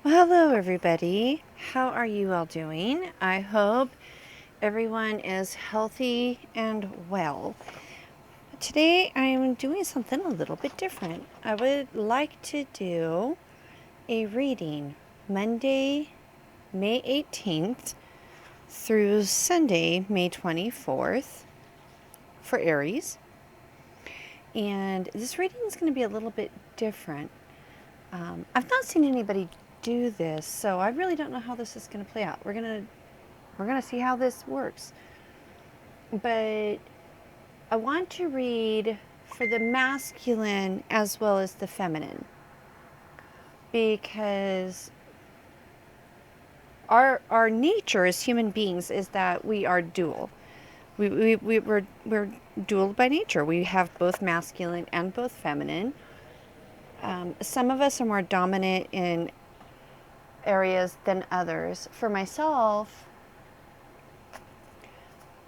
Well, hello everybody. How are you all doing? I hope everyone is healthy and well. Today I am doing something a little bit different. I would like to do a reading Monday, May 18th through Sunday, May 24th for Aries. And this reading is going to be a little bit different. I've not seen anybody do this, so I really don't know how this is going to play out. We're gonna see how this works. But I want to read for the masculine as well as the feminine, because our nature as human beings is that we are dual. We're dual by nature. We have both masculine and both feminine. Some of us are more dominant in areas than others. For myself,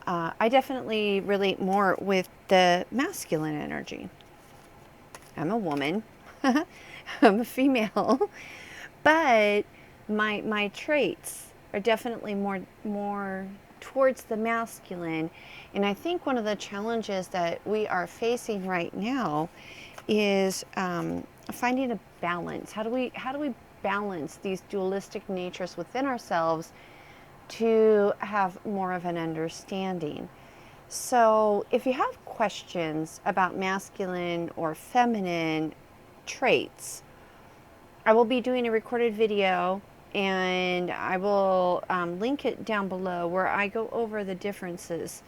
I definitely relate more with the masculine energy. I'm a woman. I'm a female. But my traits are definitely more towards the masculine. And I think one of the challenges that we are facing right now is finding a balance. How do we balance these dualistic natures within ourselves to have more of an understanding? So if you have questions about masculine or feminine traits, I will be doing a recorded video, and I will link it down below, where I go over the differences.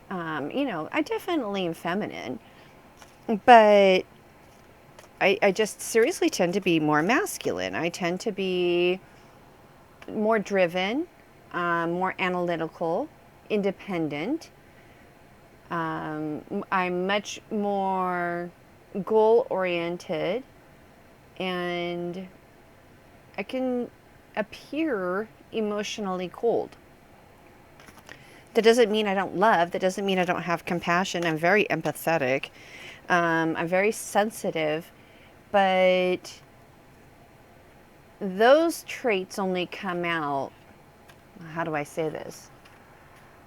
I definitely am feminine, but I just seriously tend to be more masculine. I tend to be more driven, more analytical, independent. I'm much more goal oriented, and I can appear emotionally cold. That doesn't mean I don't love. That doesn't mean I don't have compassion. I'm very empathetic. I'm very sensitive. But those traits only come out, how do I say this?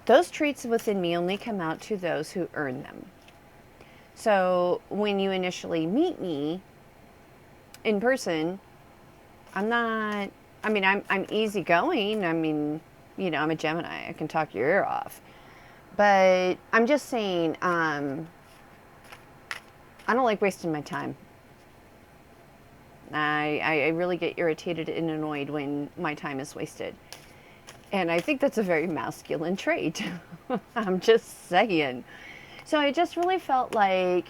Those traits within me only come out to those who earn them. So when you initially meet me in person, I'm easygoing. I'm a Gemini. I can talk your ear off. But I'm just saying, I don't like wasting my time. I really get irritated and annoyed when my time is wasted. And I think that's a very masculine trait. I'm just saying. So I just really felt like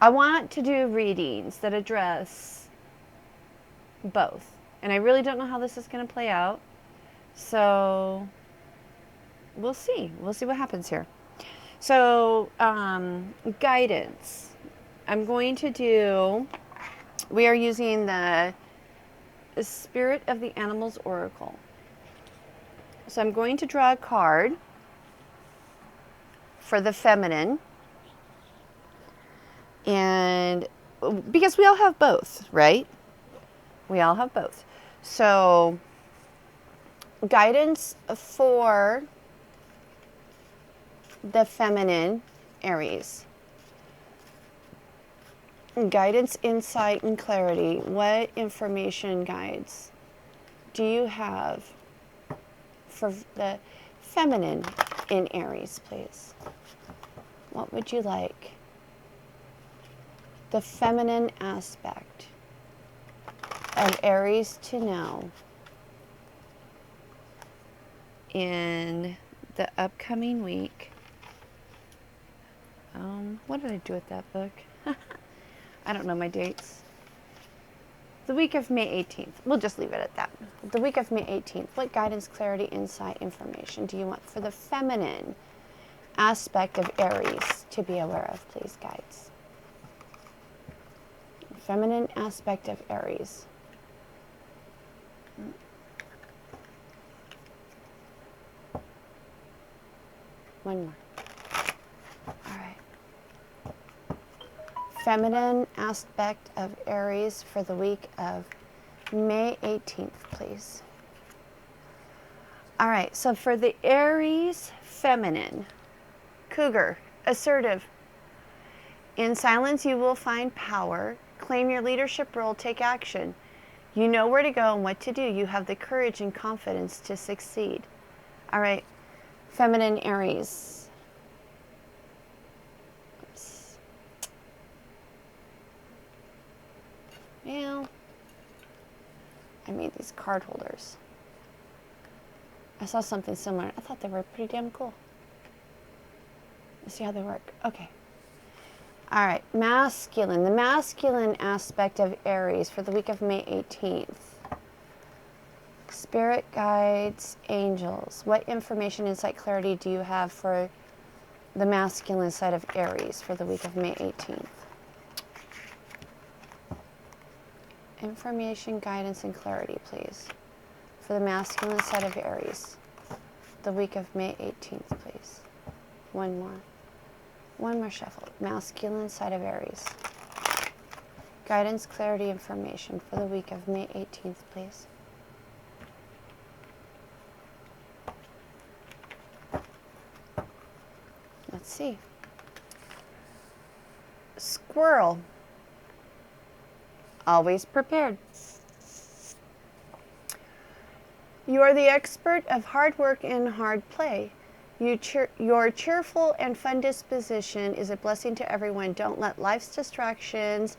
I want to do readings that address both. And I really don't know how this is going to play out. So we'll see. We'll see what happens here. So, guidance. We are using the Spirit of the Animals Oracle. So I'm going to draw a card for the feminine. And because we all have both, right? We all have both. So guidance for the feminine, Aries. Guidance, insight, and clarity. What information guides do you have for the feminine in Aries, please? What would you like? The feminine aspect of Aries to know in the upcoming week. What did I do with that book? I don't know my dates. The week of May 18th. We'll just leave it at that. The week of May 18th. What guidance, clarity, insight, information do you want for the feminine aspect of Aries to be aware of, please, guides? Feminine aspect of Aries. One more. All right. Feminine aspect of Aries for the week of May 18th, please. All right, so for the Aries feminine, cougar, assertive. In silence, you will find power. Claim your leadership role, take action. You know where to go and what to do. You have the courage and confidence to succeed. All right, feminine Aries. Oops. Well, I made these card holders. I saw something similar. I thought they were pretty damn cool. Let's see how they work. Okay. All right, masculine. The masculine aspect of Aries for the week of May 18th. Spirit guides, angels. What information, insight, clarity do you have for the masculine side of Aries for the week of May 18th? Information, guidance, and clarity, please. For the masculine side of Aries, the week of May 18th, please. One more shuffle. Masculine side of Aries. Guidance, clarity, information for the week of May 18th, please. Let's see. Squirrel. Always prepared. You are the expert of hard work and hard play. Your cheerful and fun disposition is a blessing to everyone. Don't let life's distractions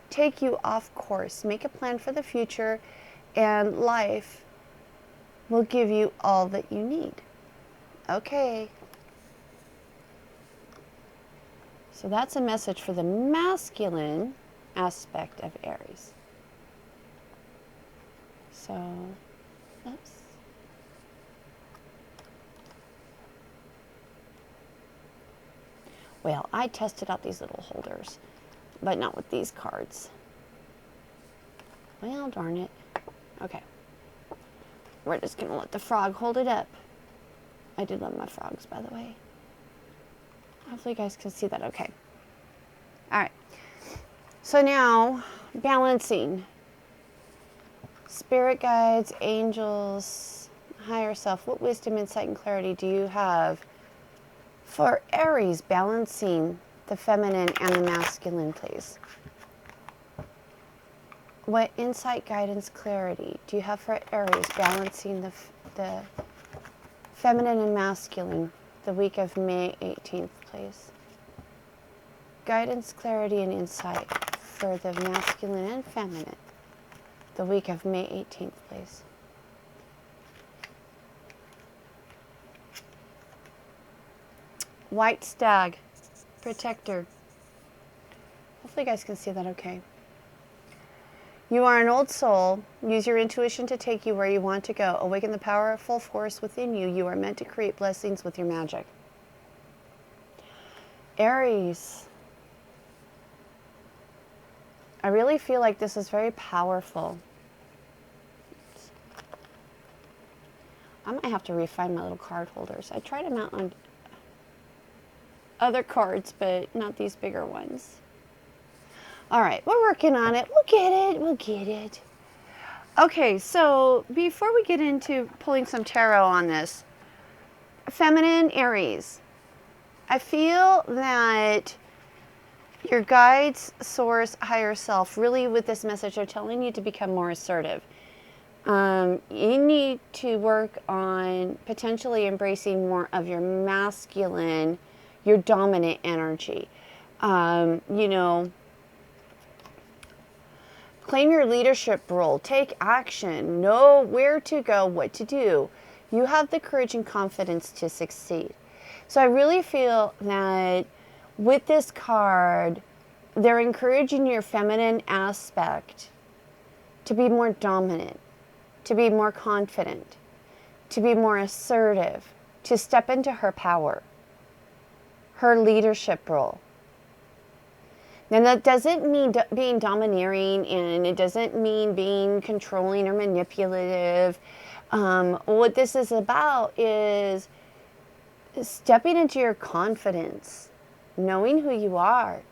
take you off course. Make a plan for the future, and life will give you all that you need. Okay. So that's a message for the masculine aspect of Aries. So, oops. Well, I tested out these little holders, but not with these cards. Well, darn it. Okay. We're just going to let the frog hold it up. I do love my frogs, by the way. Hopefully you guys can see that okay. All right. So now, balancing. Spirit guides, angels, higher self. What wisdom, insight, and clarity do you have for Aries, balancing the feminine and the masculine, please? What insight, guidance, clarity do you have for Aries, balancing the feminine and masculine, the week of May 18th, please? Guidance, clarity, and insight for the masculine and feminine, the week of May 18th, please. White stag, protector. Hopefully you guys can see that okay. You are an old soul. Use your intuition to take you where you want to go. Awaken the powerful force within you. You are meant to create blessings with your magic. Aries. I really feel like this is very powerful. I might have to refine my little card holders. I tried them out on other cards, but not these bigger ones. All right, we're working on it. We'll get it. We'll get it. Okay, so before we get into pulling some tarot on this, feminine Aries, I feel that your guides, source, higher self, really with this message are telling you to become more assertive. You need to work on potentially embracing more of your masculine, your dominant energy. You know, claim your leadership role, take action, know where to go, what to do. You have the courage and confidence to succeed. So I really feel that with this card, they're encouraging your feminine aspect to be more dominant, to be more confident, to be more assertive, to step into her power, her leadership role. Now that doesn't mean being domineering, and it doesn't mean being controlling or manipulative. What this is about is stepping into your confidence, knowing who you are,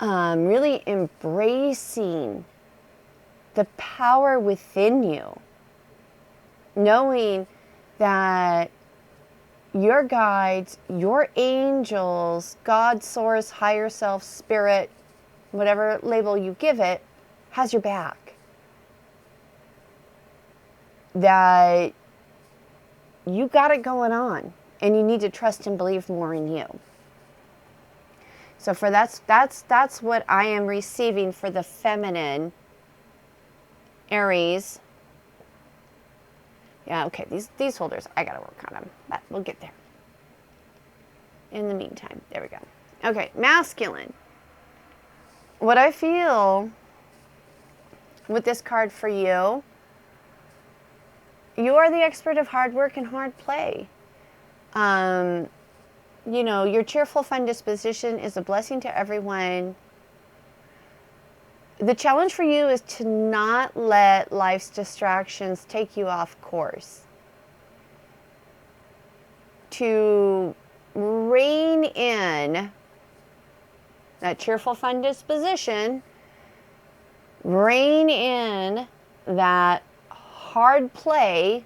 really embracing the power within you, knowing that your guides, your angels, God, source, higher self, spirit, whatever label you give it, has your back. That you got it going on, and you need to trust and believe more in you. So for that's what I am receiving for the feminine Aries. Yeah, okay, these holders, I gotta work on them, but we'll get there. In the meantime, there we go. Okay, masculine. What I feel with this card for you, you are the expert of hard work and hard play. You know, your cheerful, fun disposition is a blessing to everyone. The challenge for you is to not let life's distractions take you off course. To rein in that cheerful, fun disposition, rein in that hard play,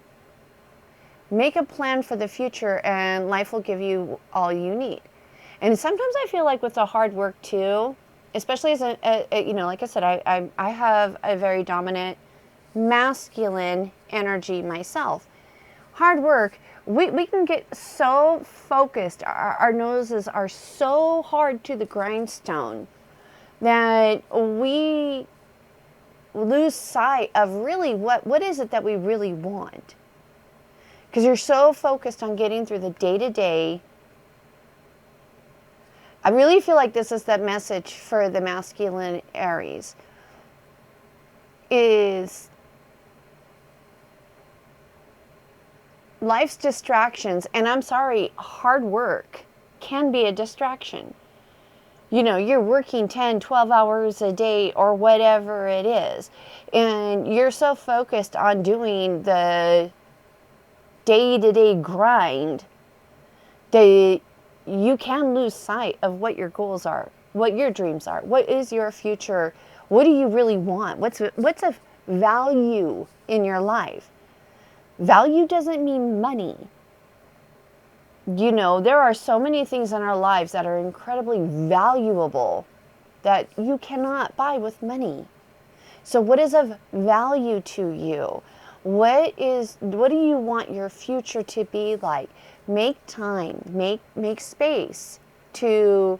make a plan for the future, and life will give you all you need. And sometimes I feel like with the hard work too, especially as you know, like I said, I have a very dominant masculine energy myself. Hard work, we can get so focused, our noses are so hard to the grindstone that we lose sight of really what is it that we really want. Because you're so focused on getting through the day-to-day. I really feel like this is that message for the masculine Aries. Is life's distractions, and I'm sorry, hard work can be a distraction. You know, you're working 10, 12 hours a day or whatever it is, and you're so focused on doing the day-to-day grind that you can lose sight of what your goals are, what your dreams are, what is your future, what do you really want, what's of value in your life. Value doesn't mean money. You know, there are so many things in our lives that are incredibly valuable that you cannot buy with money. So what is of value to you? What do you want your future to be like? Make time, make space to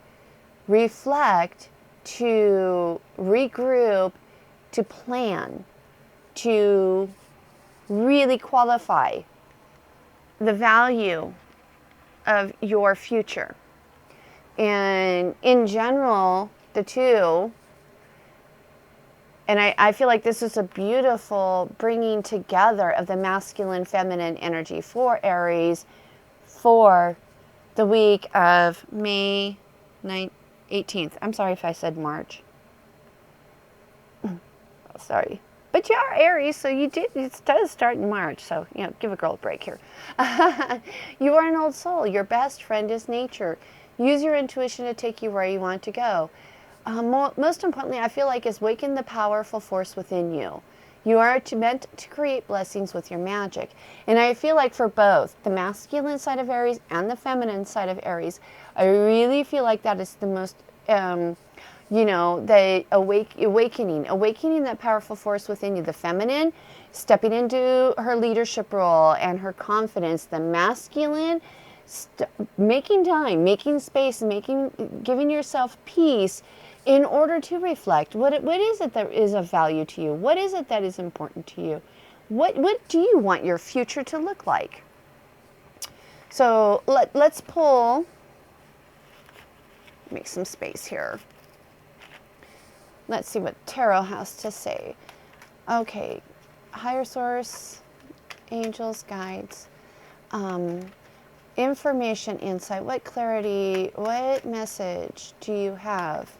reflect, to regroup, to plan, to really qualify the value of your future. And in general, the two, and I feel like this is a beautiful bringing together of the masculine, feminine energy for Aries for the week of May 18th. I'm sorry if I said March. Oh, sorry. But you are Aries, so it does start in March, so, you know, give a girl a break here. You are an old soul. Your best friend is nature. Use your intuition to take you where you want to go. Most importantly, I feel like is awaken the powerful force within you. You are meant to create blessings with your magic. And I feel like for both the masculine side of Aries and the feminine side of Aries, I really feel like that is the most, you know, the awakening that powerful force within you. The feminine, stepping into her leadership role and her confidence. The masculine, making time, making space, giving yourself peace in order to reflect. What is it that is of value to you? What is it that is important to you? What do you want your future to look like? So let's pull, make some space here. Let's see what Tarot has to say. Okay, higher source, angels, guides, information, insight. What clarity, what message do you have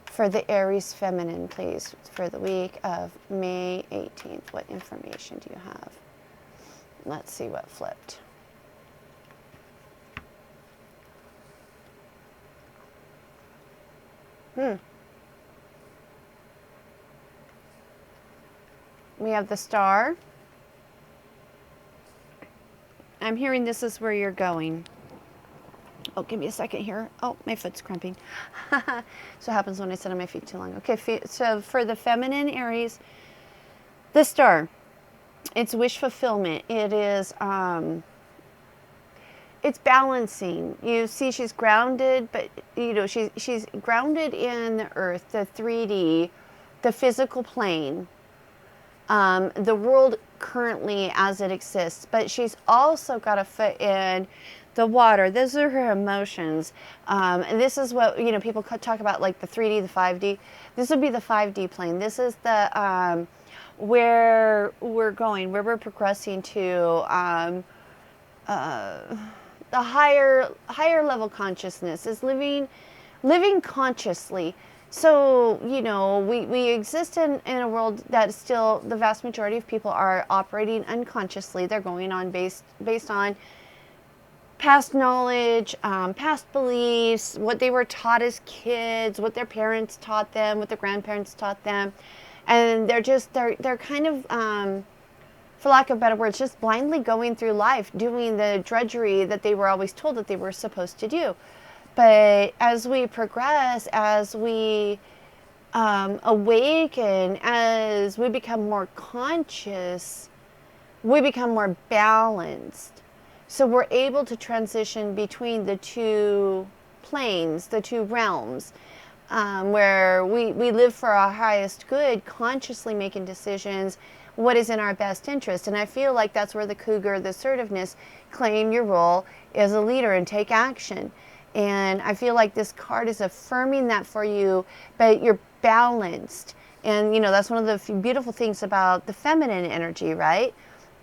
for the Aries feminine, please, for the week of May 18th? What information do you have? Let's see what flipped. We have the Star. I'm hearing this is where you're going. Oh, give me a second here. Oh, my foot's cramping. So it happens when I sit on my feet too long. Okay, so for the feminine Aries, the Star, it's wish fulfillment. It is, it's balancing. You see, she's grounded, but she's grounded in the earth, the 3D, the physical plane, the world currently as it exists. But she's also got a foot in the water. Those are her emotions. And this is what, people talk about, like the 3D, the 5D. This would be the 5D plane. This is the, where we're going, where we're progressing to, the higher level consciousness is living consciously. So, we exist in a world that still the vast majority of people are operating unconsciously. They're going on based on past knowledge, past beliefs, what they were taught as kids, what their parents taught them, what their grandparents taught them. And they're kind of, for lack of better words, just blindly going through life, doing the drudgery that they were always told that they were supposed to do. But as we progress, as we awaken, as we become more conscious, we become more balanced. So we're able to transition between the two planes, the two realms, where we live for our highest good, consciously making decisions, what is in our best interest. And I feel like that's where the cougar, the assertiveness, claim your role as a leader and take action. And I feel like this card is affirming that for you, but you're balanced. And, that's one of the beautiful things about the feminine energy, right?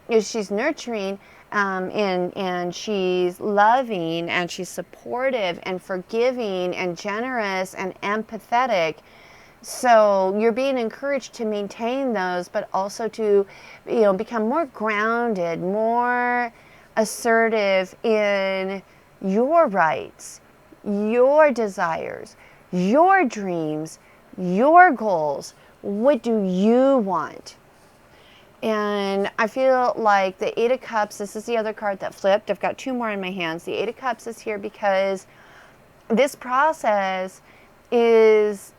Is she's nurturing, and she's loving, and she's supportive and forgiving and generous and empathetic. So you're being encouraged to maintain those, but also to, become more grounded, more assertive in your rights, your desires, your dreams, your goals. What do you want? And I feel like the Eight of Cups, this is the other card that flipped. I've got two more in my hands. The Eight of Cups is here because this process is,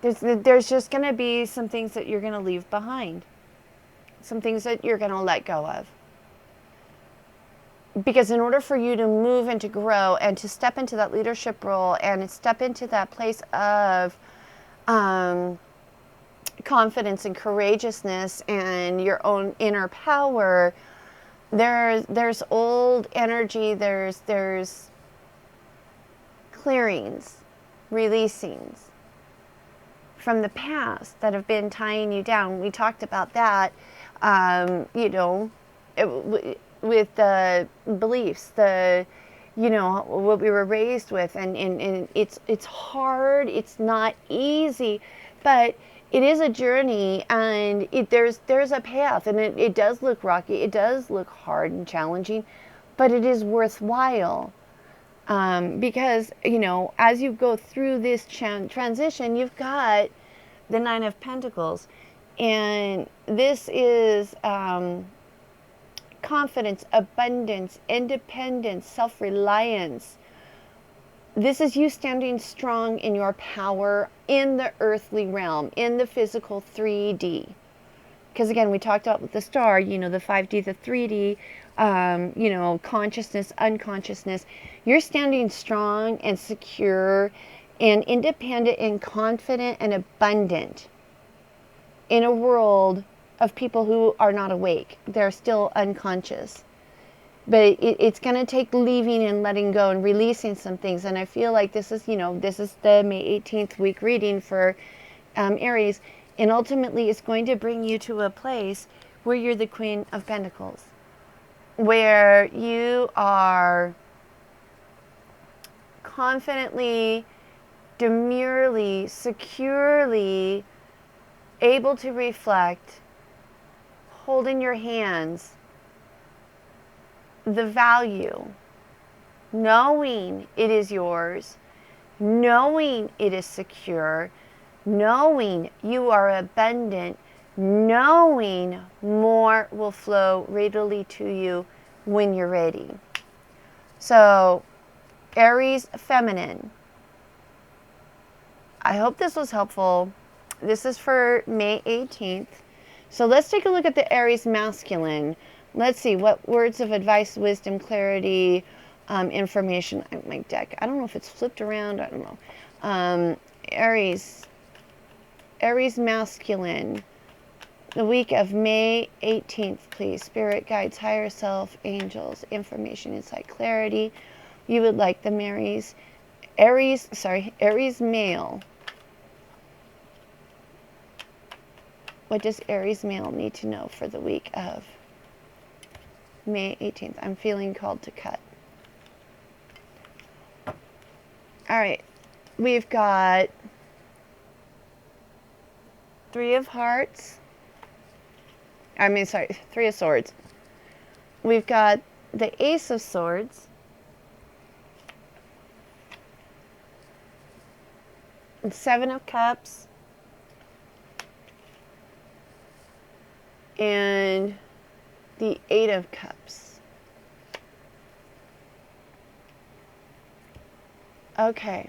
there's just going to be some things that you're going to leave behind. Some things that you're going to let go of. Because in order for you to move and to grow and to step into that leadership role and step into that place of confidence and courageousness and your own inner power, there's old energy, there's clearings, releasings from the past that have been tying you down. We talked about that, with the beliefs, what we were raised with, and it's hard, it's not easy, but it is a journey, and there's a path, and it does look rocky, it does look hard and challenging, but it is worthwhile. Because, as you go through this transition, you've got the Nine of Pentacles. And this is confidence, abundance, independence, self-reliance. This is you standing strong in your power in the earthly realm, in the physical 3D. Because again, we talked about with the Star, the 5D, the 3D, consciousness, unconsciousness. You're standing strong and secure and independent and confident and abundant in a world of people who are not awake. They're still unconscious. But it's going to take leaving and letting go and releasing some things. And I feel like this is the May 18th week reading for Aries. And ultimately, it's going to bring you to a place where you're the Queen of Pentacles, where you are confidently, demurely, securely able to reflect, hold in your hands the value, knowing it is yours, knowing it is secure, knowing you are abundant, knowing more will flow readily to you when you're ready. So, Aries feminine. I hope this was helpful. This is for May 18th. So let's take a look at the Aries masculine. Let's see what words of advice, wisdom, clarity, information. My deck, I don't know if it's flipped around. I don't know. Aries masculine. The week of May 18th, please. Spirit guides, higher self, angels, information, insight, clarity. You would like the Aries male. What does Aries male need to know for the week of May 18th? I'm feeling called to cut. All right. We've got Three of Swords. We've got the Ace of Swords. And Seven of Cups. And the Eight of Cups. Okay.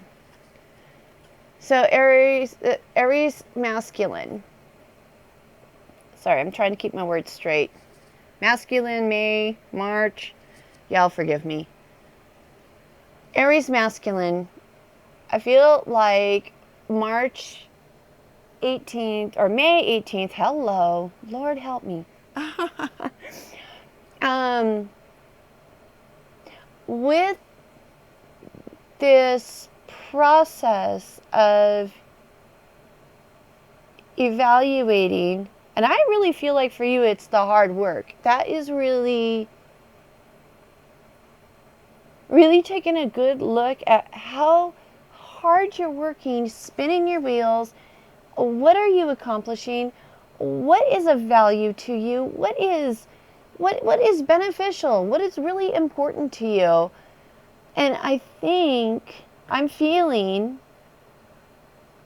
So Aries masculine. Sorry, I'm trying to keep my words straight. Masculine, May, March. Y'all forgive me. Aries masculine. I feel like March 18th or May 18th. Hello. Lord help me. With this process of evaluating, and I really feel like for you it's the hard work. That is really taking a good look at how hard you're working, spinning your wheels. What are you accomplishing? What is of value to you? What is beneficial? What is really important to you? And I think I'm feeling,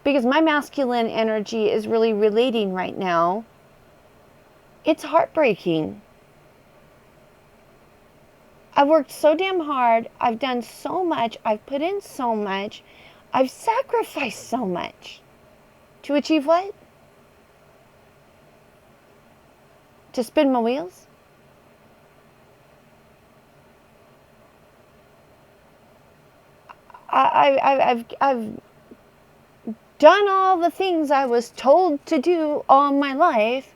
because my masculine energy is really relating right now, it's heartbreaking. I've worked so damn hard. I've done so much. I've put in so much. I've sacrificed so much. To achieve what? To spin my wheels? I've done all the things I was told to do all my life.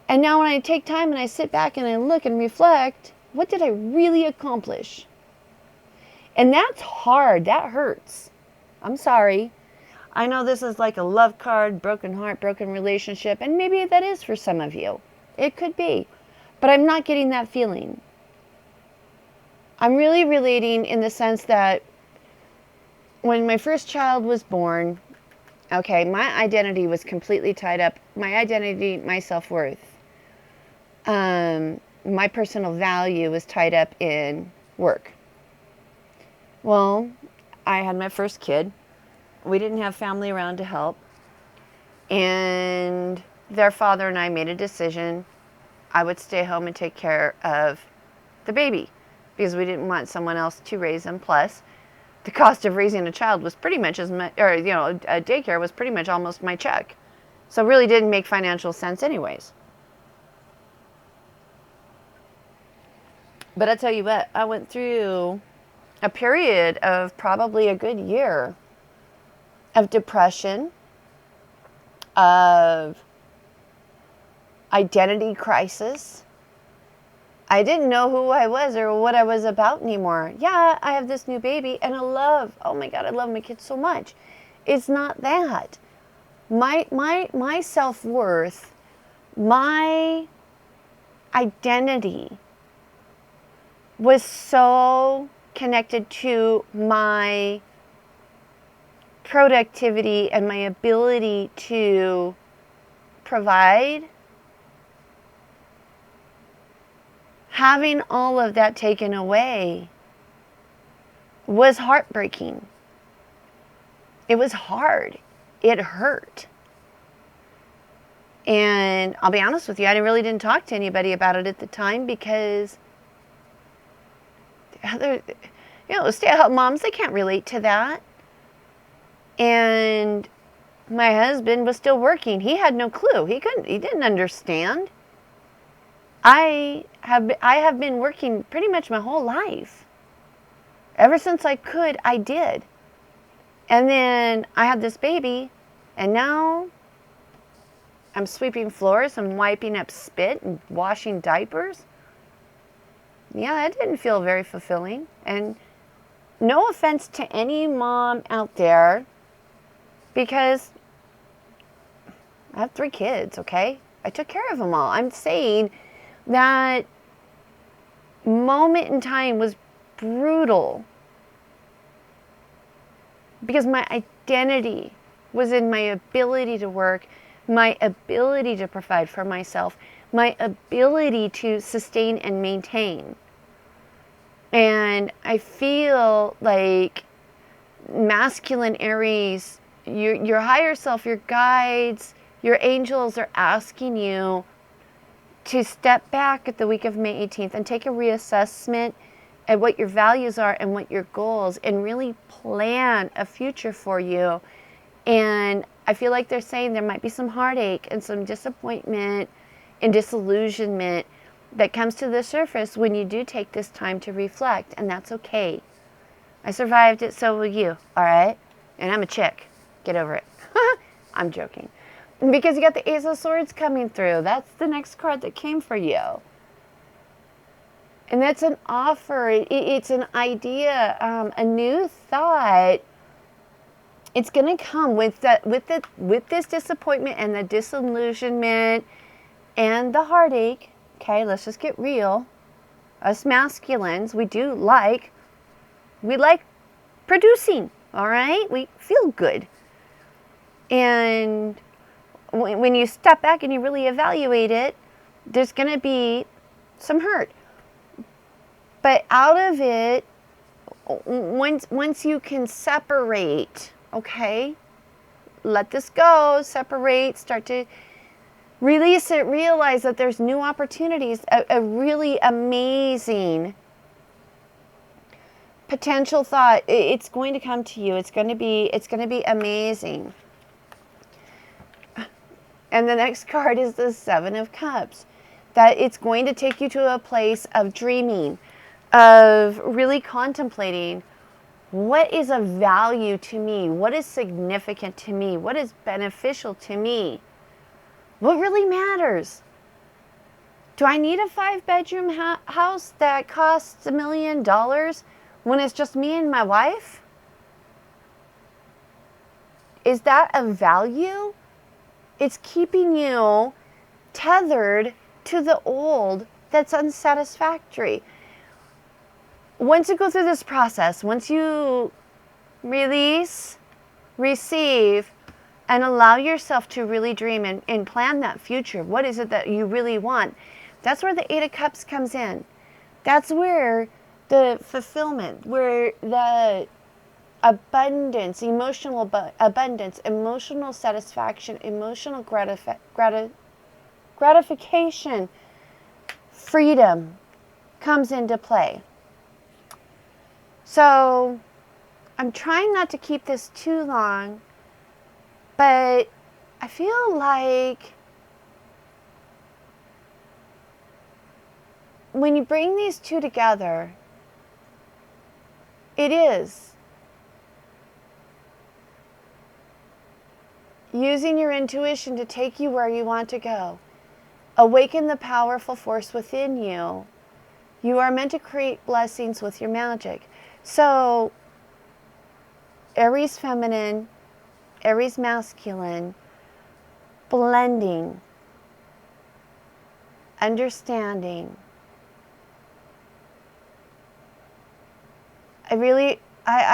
And now when I take time and I sit back and I look and reflect, what did I really accomplish? And that's hard. That hurts. I'm sorry. I know this is like a love card, broken heart, broken relationship, and maybe that is for some of you. It could be. But I'm not getting that feeling. I'm really relating in the sense that when my first child was born, okay, my identity was completely tied up. My identity, my self-worth, my personal value was tied up in work. Well, I had my first kid. We didn't have family around to help. And their father and I made a decision. I would stay home and take care of the baby because we didn't want someone else to raise him. Plus, the cost of raising a child was pretty much a daycare was pretty much almost my check. So it really didn't make financial sense anyways. But I tell you what, I went through a period of probably a good year of depression, of identity crisis. I didn't know who I was or what I was about anymore. Yeah, I have this new baby and oh my God, I love my kids so much. It's not that. My self-worth, my identity was so connected to my productivity and my ability to provide. Having all of that taken away was heartbreaking. It was hard. it hurt. And I'll be honest with you, I really didn't talk to anybody about it at the time because stay-at-home moms, they can't relate to that. And my husband was still working. He had no clue. He didn't understand. I have been working pretty much my whole life. Ever since I could, I did. And then I had this baby, and now I'm sweeping floors, I'm wiping up spit and washing diapers. Yeah, that didn't feel very fulfilling. And no offense to any mom out there, because I have 3 kids, okay? I took care of them all. I'm saying that moment in time was brutal because my identity was in my ability to work, my ability to provide for myself, my ability to sustain and maintain. And I feel like masculine Aries, your higher self, your guides, your angels are asking you to step back at the week of May 18th and take a reassessment at what your values are and what your goals, and really plan a future for you. And I feel like they're saying there might be some heartache and some disappointment and disillusionment that comes to the surface when you do take this time to reflect, and that's okay. I survived it, so will you, all right? And I'm a chick. Get over it. I'm joking. Because you got the Ace of Swords coming through. That's the next card that came for you. And that's an offer. It's an idea, a new thought. It's going to come with this disappointment and the disillusionment and the heartache. Okay, let's just get real. Us masculines, we like producing, all right? We feel good. And when you step back and you really evaluate it, there's going to be some hurt. But out of it, once you can separate, okay, let this go, separate, start to release it, realize that there's new opportunities, a really amazing potential thought. It's going to come to you. It's going to be amazing. And the next card is the Seven of Cups. That it's going to take you to a place of dreaming, of really contemplating what is of value to me, what is significant to me, what is beneficial to me, what really matters. Do I need a 5-bedroom house that costs $1 million when it's just me and my wife? Is that of value? It's keeping you tethered to the old that's unsatisfactory. Once you go through this process, once you release, receive, and allow yourself to really dream and plan that future, what is it that you really want? That's where the 8 of Cups comes in. That's where the fulfillment, where the abundance, emotional abundance, emotional satisfaction, emotional gratification, freedom comes into play. So I'm trying not to keep this too long, but I feel like when you bring these two together, it is using your intuition to take you where you want to go. Awaken the powerful force within you. You are meant to create blessings with your magic. So, Aries feminine, Aries masculine, blending, understanding. I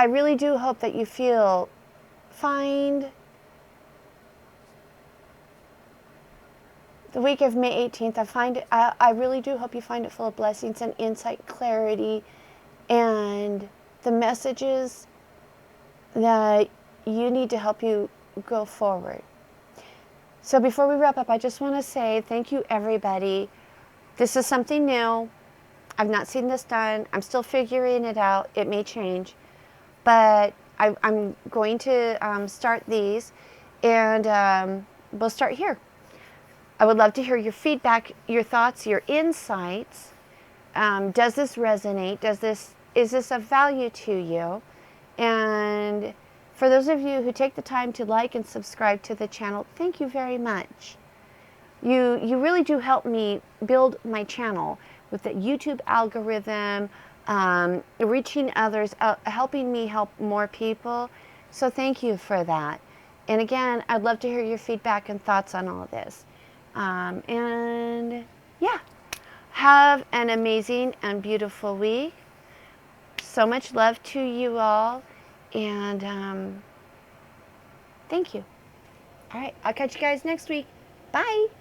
really do hope that you find the week of May 18th, I really do hope you find it full of blessings and insight, clarity, and the messages that you need to help you go forward. So before we wrap up, I just want to say thank you, everybody. This is something new. I've not seen this done. I'm still figuring it out. It may change. But I'm going to start these, and we'll start here. I would love to hear your feedback, your thoughts, your insights. Does this resonate? Is this of value to you? And for those of you who take the time to like and subscribe to the channel, thank you very much. You really do help me build my channel with the YouTube algorithm, reaching others, helping me help more people. So thank you for that. And again, I'd love to hear your feedback and thoughts on all of this. And yeah, have an amazing and beautiful week. So much love to you all. And thank you. All right, I'll catch you guys next week. Bye.